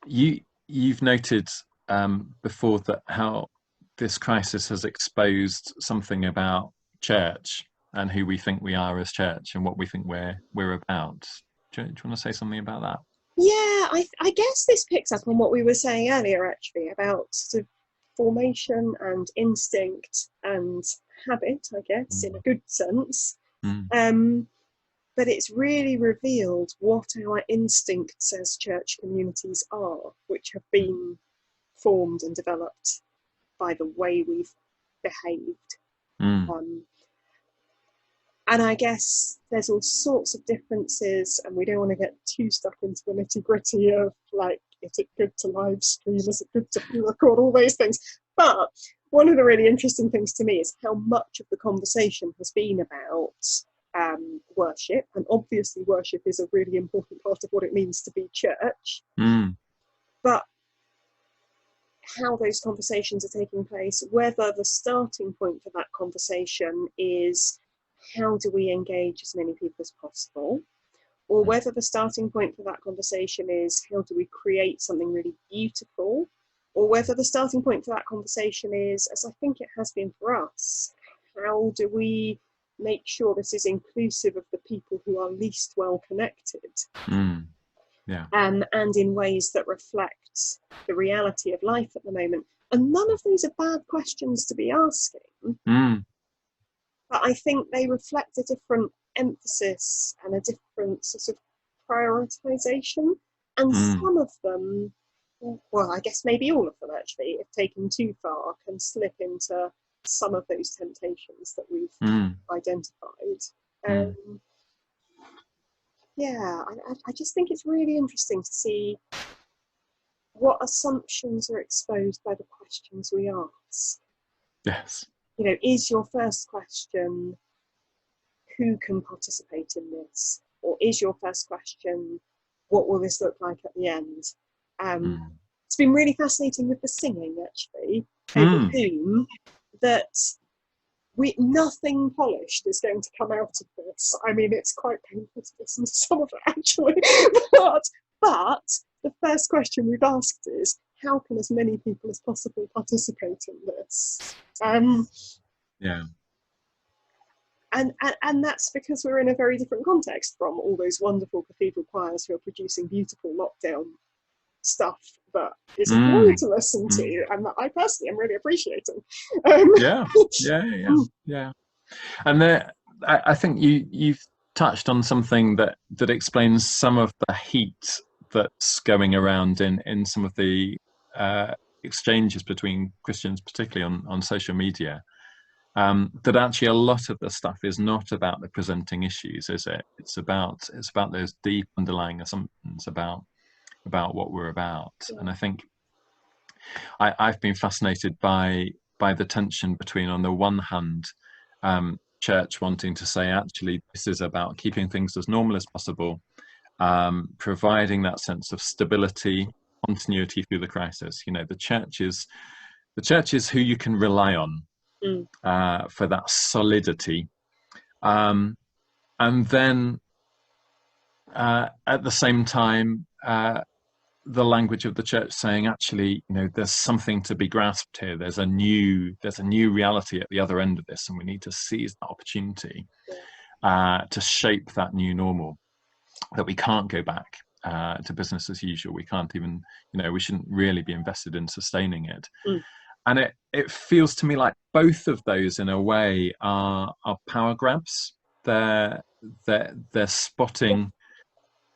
You've noted before that how this crisis has exposed something about church and who we think we are as church and what we think we're about. Do you want to say something about that? Yeah, I guess this picks up on what we were saying earlier, actually, about sort of formation and instinct and habit, I guess, in a good sense. Mm. But it's really revealed what our instincts as church communities are, which have been formed and developed by the way we've behaved. Mm. Um, and I guess there's all sorts of differences, and we don't want to get too stuck into the nitty gritty of like, is it good to live stream? Is it good to record? All those things. But one of the really interesting things to me is how much of the conversation has been about worship, and obviously worship is a really important part of what it means to be church. Mm. But how those conversations are taking place, whether the starting point for that conversation is how do we engage as many people as possible, or whether the starting point for that conversation is how do we create something really beautiful, or whether the starting point for that conversation is, as I think it has been for us, how do we make sure this is inclusive of the people who are least well connected, Yeah. and in ways that reflect the reality of life at the moment. And none of these are bad questions to be asking, but I think they reflect a different emphasis and a different sort of prioritization. And some of them, well, I guess maybe all of them actually, if taken too far, can slip into some of those temptations that we've identified. Yeah, I just think it's really interesting to see what assumptions are exposed by the questions we ask. Yes. You know, is your first question, who can participate in this? Or is your first question, what will this look like at the end? It's been really fascinating with the singing, actually, over Zoom, that nothing polished is going to come out of this. I mean, it's quite painful to listen to some of it, actually. but the first question we've asked is, how can as many people as possible participate in this? Yeah. And that's because we're in a very different context from all those wonderful cathedral choirs who are producing beautiful lockdown stuff that is a joy to listen to, and that I personally am really appreciating. Yeah. And there, I think you've touched on something that explains some of the heat that's going around in some of the exchanges between Christians, particularly on social media. That actually a lot of the stuff is not about the presenting issues, is it? It's about those deep underlying assumptions about what we're about. And I think I've been fascinated by the tension between, on the one hand, church wanting to say, actually, this is about keeping things as normal as possible, providing that sense of stability, continuity through the crisis. You know, the church is who you can rely on for that solidity. And then at the same time, the language of the church saying, actually, you know, there's something to be grasped here. There's a new reality at the other end of this, and we need to seize that opportunity to shape that new normal. That we can't go back to business as usual. We can't even, you know, we shouldn't really be invested in sustaining it. And it feels to me like both of those, in a way, are power grabs. They're spotting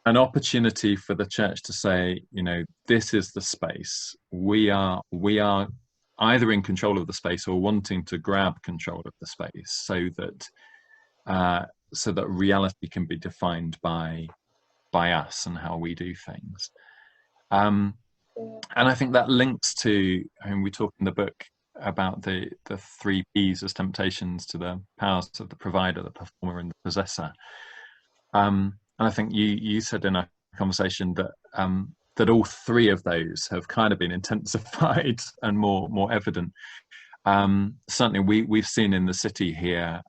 an opportunity for the church to say, you know, this is the space. We are either in control of the space or wanting to grab control of the space, so that reality can be defined by us and how we do things. And I think that links to, I mean, we talk in the book about the 3 Ps as temptations to the powers of the provider, the performer, and the possessor. And I think you said in a conversation that that all 3 of those have kind of been intensified and more evident. Certainly, we've seen in the city here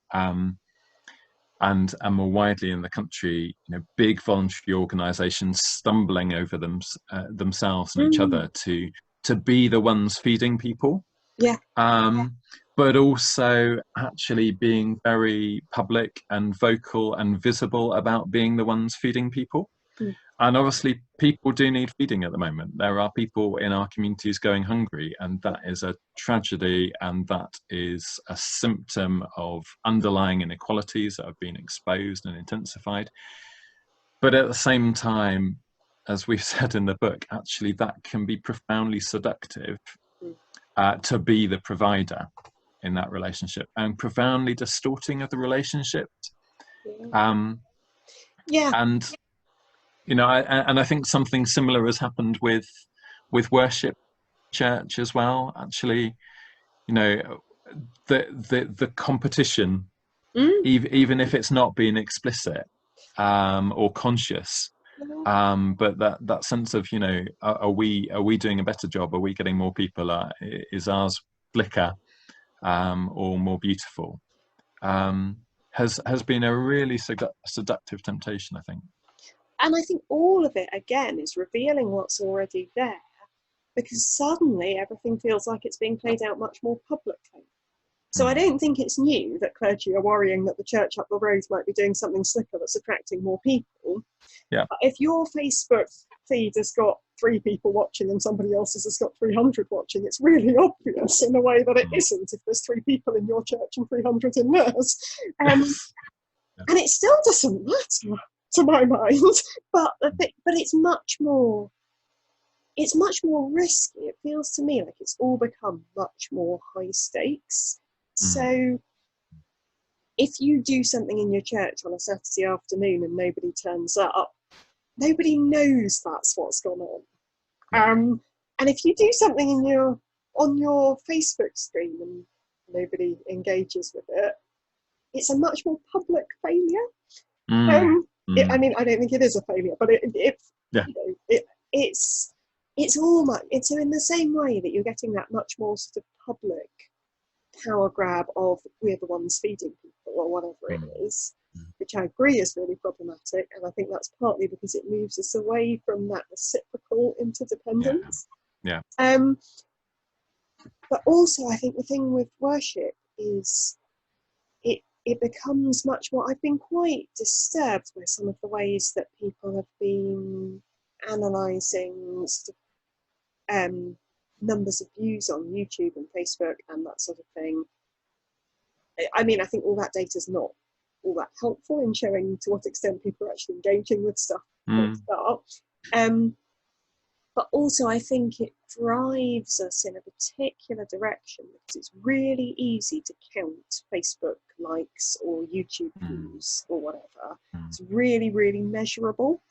and more widely in the country, you know, big voluntary organisations stumbling over themselves and each other to be the ones feeding people. Yeah. But also actually being very public and vocal and visible about being the ones feeding people. And obviously people do need feeding at the moment. There are people in our communities going hungry, and that is a tragedy, and that is a symptom of underlying inequalities that have been exposed and intensified. But at the same time, as we've said in the book, actually that can be profoundly seductive to be the provider in that relationship, and profoundly distorting of the relationship. And you know, I think something similar has happened with worship church as well. Actually, you know, the competition, even if it's not being explicit or conscious, but that sense of, you know, are we doing a better job? Are we getting more people? Is ours blicker or more beautiful? Has been a really seductive temptation, I think. And I think all of it, again, is revealing what's already there, because suddenly everything feels like it's being played out much more publicly. So I don't think it's new that clergy are worrying that the church up the road might be doing something slicker that's attracting more people. Yeah. But if your Facebook feed has got 3 people watching and somebody else's has got 300 watching, it's really obvious in a way that it isn't if there's 3 people in your church and 300 in theirs. And it still doesn't matter, to my mind, but it's much more risky. It feels to me like it's all become much more high stakes. So if you do something in your church on a Saturday afternoon and nobody turns up, nobody knows that's what's gone on. And if you do something on your Facebook stream and nobody engages with it, it's a much more public failure. I mean, I don't think it is a failure, but it's in the same way that you're getting that much more sort of public power grab of we're the ones feeding people or whatever it is, which I agree is really problematic. And I think that's partly because it moves us away from that reciprocal interdependence. But also I think the thing with worship is it becomes much more. I've been quite disturbed by some of the ways that people have been analysing sort of, numbers of views on YouTube and Facebook and that sort of thing. I mean, I think all that data is not all that helpful in showing to what extent people are actually engaging with stuff. But also I think it drives us in a particular direction because it's really easy to count Facebook likes or YouTube views or whatever. It's really, really measurable.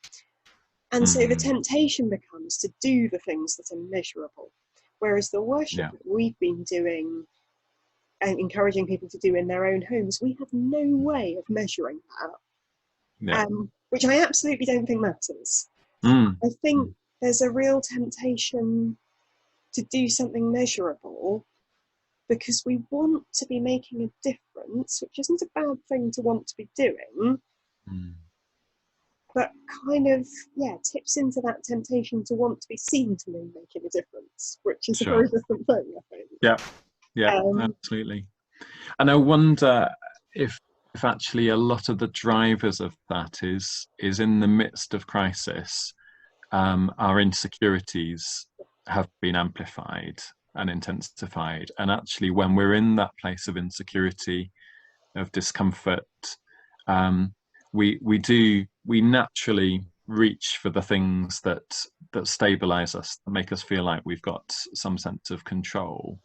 And so the temptation becomes to do the things that are measurable. Whereas the worship that we've been doing and encouraging people to do in their own homes, we have no way of measuring that, which I absolutely don't think matters. I think there's a real temptation to do something measurable because we want to be making a difference, which isn't a bad thing to want to be doing, but kind of, tips into that temptation to want to be seen to be making a difference, which is a very different thing, I think. Absolutely. And I wonder if actually a lot of the drivers of that is in the midst of crisis, our insecurities have been amplified and intensified. And actually when we're in that place of insecurity, of discomfort, we naturally reach for the things that stabilize us, that make us feel like we've got some sense of control.